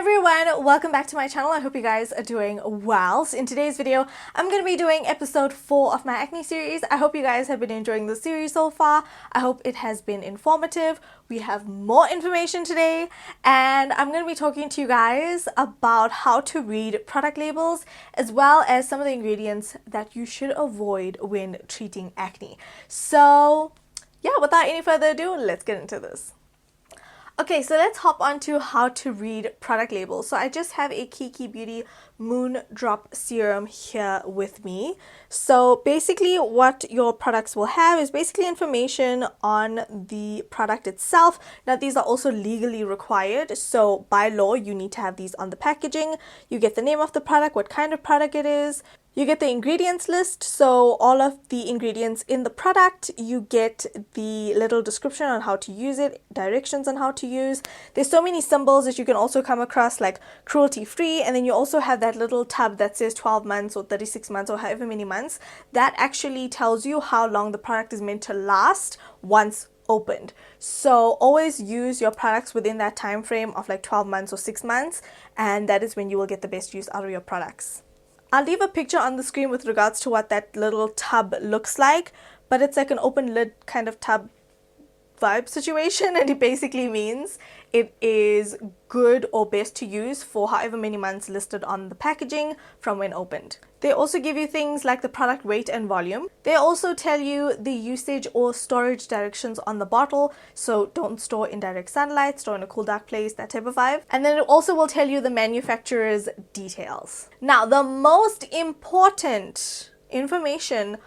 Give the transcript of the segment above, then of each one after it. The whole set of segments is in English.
everyone, welcome back to my channel. I hope you guys are doing well. So in today's video, I'm going to be doing episode 4 of my acne series. I hope you guys have been enjoying the series so far. I hope it has been informative. We have more information today, and I'm going to be talking to you guys about how to read product labels as well as some of the ingredients that you should avoid when treating acne. So yeah, without any further ado, let's get into this. Okay, so let's hop on to how to read product labels. So I just have a Kiki Beauty Moon Drop Serum here with me. So basically what your products will have is basically information on the product itself. Now these are also legally required. So by law, you need to have these on the packaging. You get the name of the product, what kind of product it is. You get the ingredients list, so all of the ingredients in the product. You get the little description on how to use it, directions on how to use. There's so many symbols that you can also come across, like cruelty free, and then you also have that little tab that says 12 months or 36 months or however many months. That actually tells you how long the product is meant to last once opened. So always use your products within that time frame of like 12 months or 6 months, and that is when you will get the best use out of your products. I'll leave a picture on the screen with regards to what that little tub looks like, but it's like an open lid kind of tub vibe situation, and it basically means it is good or best to use for however many months listed on the packaging from when opened. They also give you things like the product weight and volume. They also tell you the usage or storage directions on the bottle, so don't store in direct sunlight, store in a cool dark place, that type of vibe. And then it also will tell you the manufacturer's details. Now, the most important information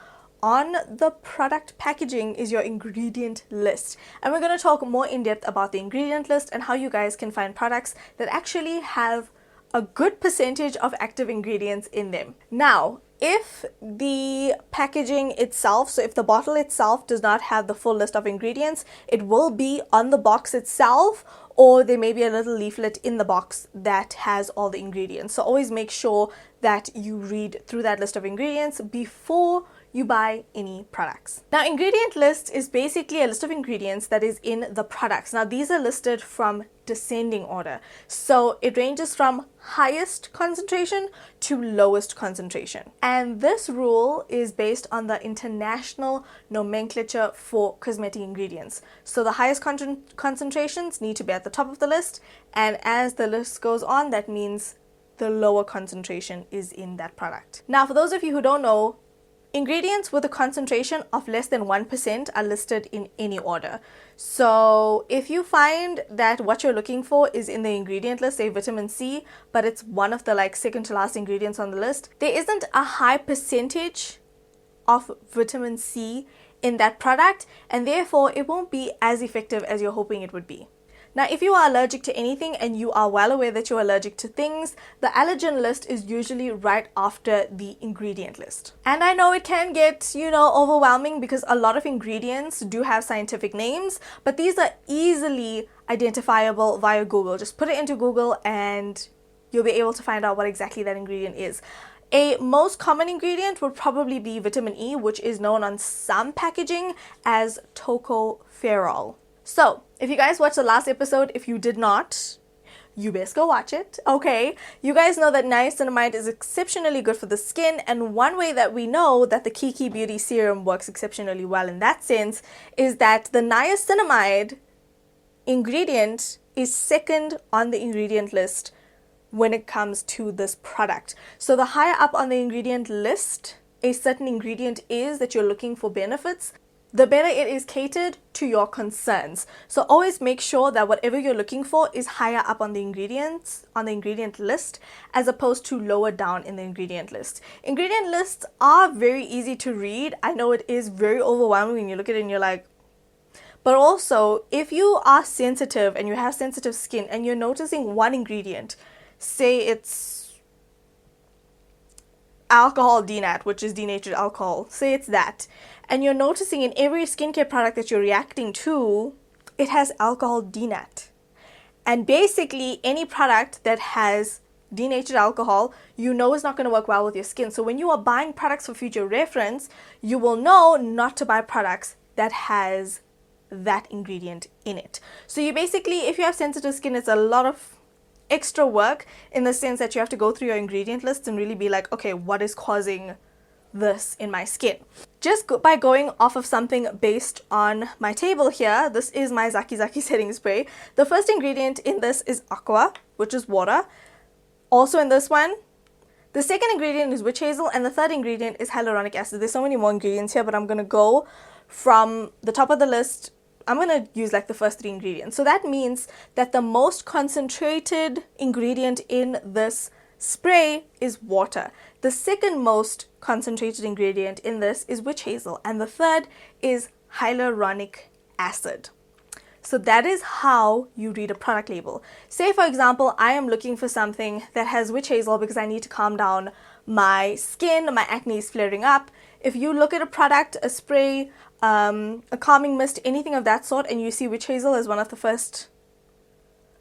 on the product packaging is your ingredient list, and we're going to talk more in depth about the ingredient list and how you guys can find products that actually have a good percentage of active ingredients in them. Now, if the packaging itself, so if the bottle itself does not have the full list of ingredients, it will be on the box itself, or there may be a little leaflet in the box that has all the ingredients. So always make sure that you read through that list of ingredients before you buy any products. Now, ingredient list is basically a list of ingredients that is in the products. Now, these are listed from descending order. So it ranges from highest concentration to lowest concentration. And this rule is based on the international nomenclature for cosmetic ingredients. So the highest concentrations need to be at the top of the list. And as the list goes on, that means the lower concentration is in that product. Now, for those of you who don't know, ingredients with a concentration of less than 1% are listed in any order. So if you find that what you're looking for is in the ingredient list, say vitamin C, but it's one of the like second to last ingredients on the list, there isn't a high percentage of vitamin C in that product, and therefore it won't be as effective as you're hoping it would be. Now, if you are allergic to anything and you are well aware that you're allergic to things, the allergen list is usually right after the ingredient list. And I know it can get, overwhelming because a lot of ingredients do have scientific names, but these are easily identifiable via Google. Just put it into Google and you'll be able to find out what exactly that ingredient is. A most common ingredient would probably be vitamin E, which is known on some packaging as tocopherol. So, if you guys watched the last episode, if you did not, you best go watch it, okay? You guys know that niacinamide is exceptionally good for the skin, and one way that we know that the Kiki Beauty Serum works exceptionally well in that sense is that the niacinamide ingredient is second on the ingredient list when it comes to this product. So the higher up on the ingredient list a certain ingredient is that you're looking for benefits, the better it is catered to your concerns. So always make sure that whatever you're looking for is higher up on the ingredients, on the ingredient list, as opposed to lower down in the ingredient list. Ingredient lists are very easy to read. I know it is very overwhelming when you look at it and you're like, but also if you are sensitive and you have sensitive skin and you're noticing one ingredient, say it's alcohol denat, which is denatured alcohol, say it's that, and you're noticing in every skincare product that you're reacting to, it has alcohol denat. And basically any product that has denatured alcohol, you know is not going to work well with your skin. So when you are buying products for future reference, you will know not to buy products that has that ingredient in it. So you basically, if you have sensitive skin, it's a lot of extra work in the sense that you have to go through your ingredient list and really be like, okay, what is causing this in my skin? Just by going off of something based on my table here, this is my Zaki Zaki setting spray. The first ingredient in this is aqua, which is water. Also in this one, the second ingredient is witch hazel, and the third ingredient is hyaluronic acid. There's so many more ingredients here, but I'm going to go from the top of the list. I'm going to use like the first 3 ingredients. So that means that the most concentrated ingredient in this spray is water. The second most concentrated ingredient in this is witch hazel, and the third is hyaluronic acid. So that is how you read a product label. Say for example, I am looking for something that has witch hazel because I need to calm down my skin, my acne is flaring up. If you look at a product, a spray, a calming mist, anything of that sort, and you see witch hazel as one of the first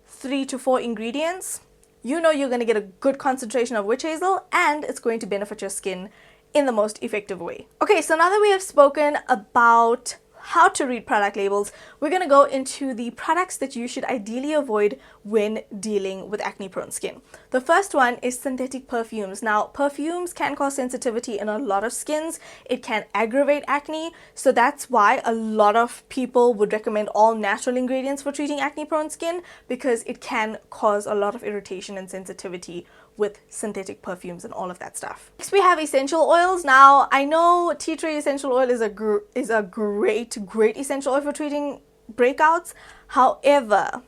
3 to 4 ingredients, you know you're going to get a good concentration of witch hazel, and it's going to benefit your skin in the most effective way. Okay, so now that we have spoken about how to read product labels, we're going to go into the products that you should ideally avoid when dealing with acne prone skin. The first one is synthetic perfumes. Now, perfumes can cause sensitivity in a lot of skins. It can aggravate acne, so that's why a lot of people would recommend all natural ingredients for treating acne prone skin, because it can cause a lot of irritation and sensitivity with synthetic perfumes and all of that stuff. Next we have essential oils. Now I know tea tree essential oil is a great essential oil for treating breakouts. However,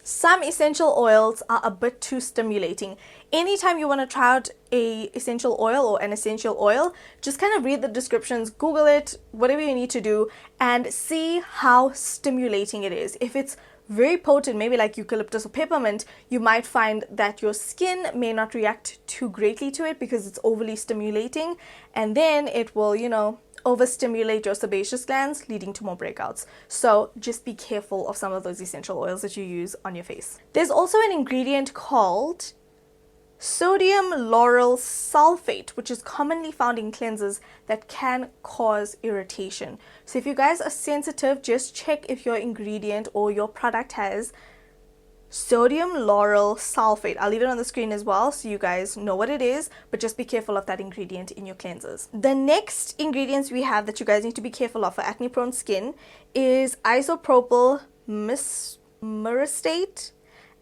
some essential oils are a bit too stimulating. Anytime you want to try out a essential oil or an essential oil, just kind of read the descriptions, Google it, whatever you need to do, and see how stimulating it is. If it's very potent, maybe like eucalyptus or peppermint, you might find that your skin may not react too greatly to it because it's overly stimulating, and then it will, you know, overstimulate your sebaceous glands, leading to more breakouts. So just be careful of some of those essential oils that you use on your face. There's also an ingredient called sodium lauryl sulfate, which is commonly found in cleansers that can cause irritation. So if you guys are sensitive, just check if your ingredient or your product has sodium lauryl sulfate. I'll leave it on the screen as well so you guys know what it is, but just be careful of that ingredient in your cleansers. The next ingredients we have that you guys need to be careful of for acne prone skin is isopropyl myristate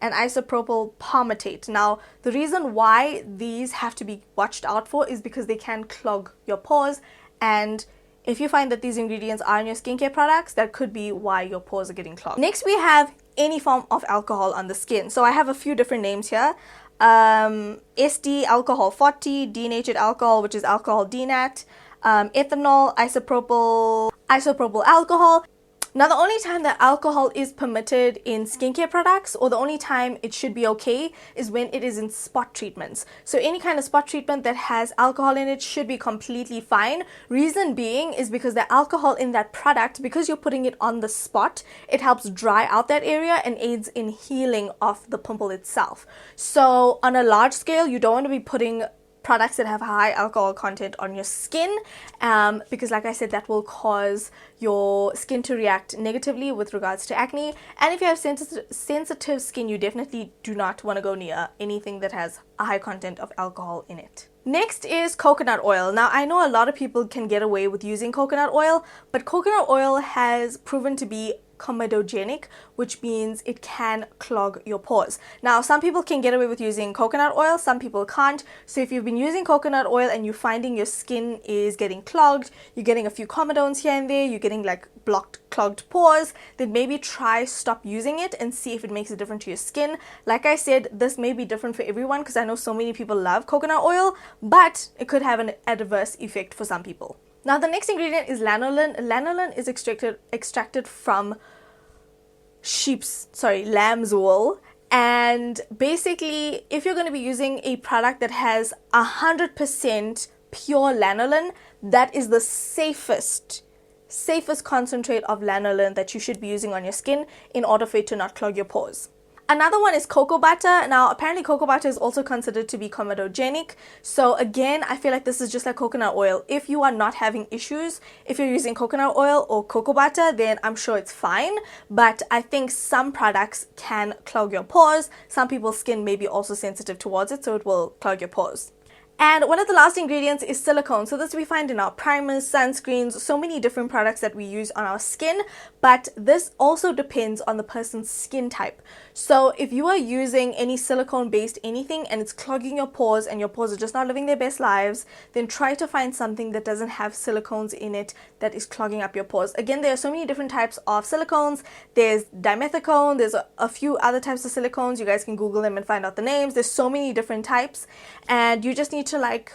and isopropyl palmitate. Now, the reason why these have to be watched out for is because they can clog your pores, and if you find that these ingredients are in your skincare products, that could be why your pores are getting clogged. Next, we have any form of alcohol on the skin. So I have a few different names here. Estee alcohol 40, denatured alcohol, which is alcohol denat, ethanol, isopropyl alcohol. Now, the only time that alcohol is permitted in skincare products, or the only time it should be okay, is when it is in spot treatments. So any kind of spot treatment that has alcohol in it should be completely fine. Reason being is because the alcohol in that product, because you're putting it on the spot, it helps dry out that area and aids in healing of the pimple itself. So on a large scale, you don't want to be putting products that have high alcohol content on your skin, because like I said, that will cause your skin to react negatively with regards to acne. And if you have sensitive skin, you definitely do not want to go near anything that has a high content of alcohol in it. Next is coconut oil. Now, I know a lot of people can get away with using coconut oil, but coconut oil has proven to be comedogenic, which means it can clog your pores. Now, some people can get away with using coconut oil, some people can't. So if you've been using coconut oil and you're finding your skin is getting clogged, you're getting a few comedones here and there, you're getting like clogged pores, then maybe try stop using it and see if it makes a difference to your skin. Like I said, this may be different for everyone because I know so many people love coconut oil, but it could have an adverse effect for some people. Now, the next ingredient is lanolin. Lanolin is extracted from lamb's wool. And basically, if you're going to be using a product that has 100% pure lanolin, that is the safest concentrate of lanolin that you should be using on your skin in order for it to not clog your pores. Another one is cocoa butter. Now, apparently cocoa butter is also considered to be comedogenic. So again, I feel like this is just like coconut oil. If you are not having issues, if you're using coconut oil or cocoa butter, then I'm sure it's fine. But I think some products can clog your pores. Some people's skin may be also sensitive towards it, so it will clog your pores. And one of the last ingredients is silicone. So this we find in our primers, sunscreens, so many different products that we use on our skin. But this also depends on the person's skin type. So if you are using any silicone based anything and it's clogging your pores and your pores are just not living their best lives, then try to find something that doesn't have silicones in it that is clogging up your pores. Again, there are so many different types of silicones. There's dimethicone, there's a few other types of silicones. You guys can Google them and find out the names. There's so many different types, and you just need to like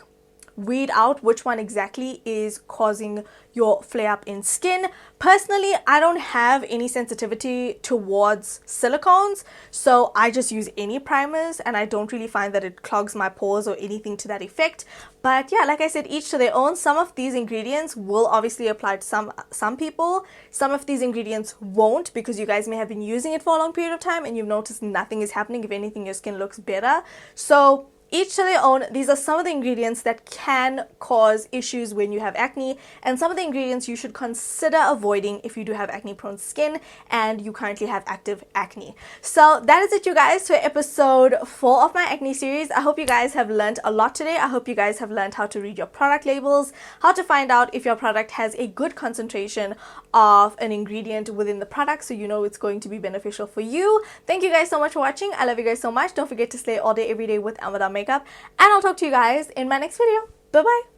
weed out which one exactly is causing your flare up in skin. Personally, I don't have any sensitivity towards silicones, so I just use any primers and I don't really find that it clogs my pores or anything to that effect. But yeah, like I said, each to their own. Some of these ingredients will obviously apply to some people. Some of these ingredients won't, because you guys may have been using it for a long period of time and you've noticed nothing is happening. If anything, your skin looks better. So each to their own. These are some of the ingredients that can cause issues when you have acne, and some of the ingredients you should consider avoiding if you do have acne prone skin and you currently have active acne. So that is it, you guys, for episode 4 of my acne series. I hope you guys have learned a lot today. I hope you guys have learned how to read your product labels, how to find out if your product has a good concentration of an ingredient within the product, so you know it's going to be beneficial for you. Thank you guys so much for watching. I love you guys so much. Don't forget to slay all day every day with Amazon makeup, and I'll talk to you guys in my next video. Bye bye.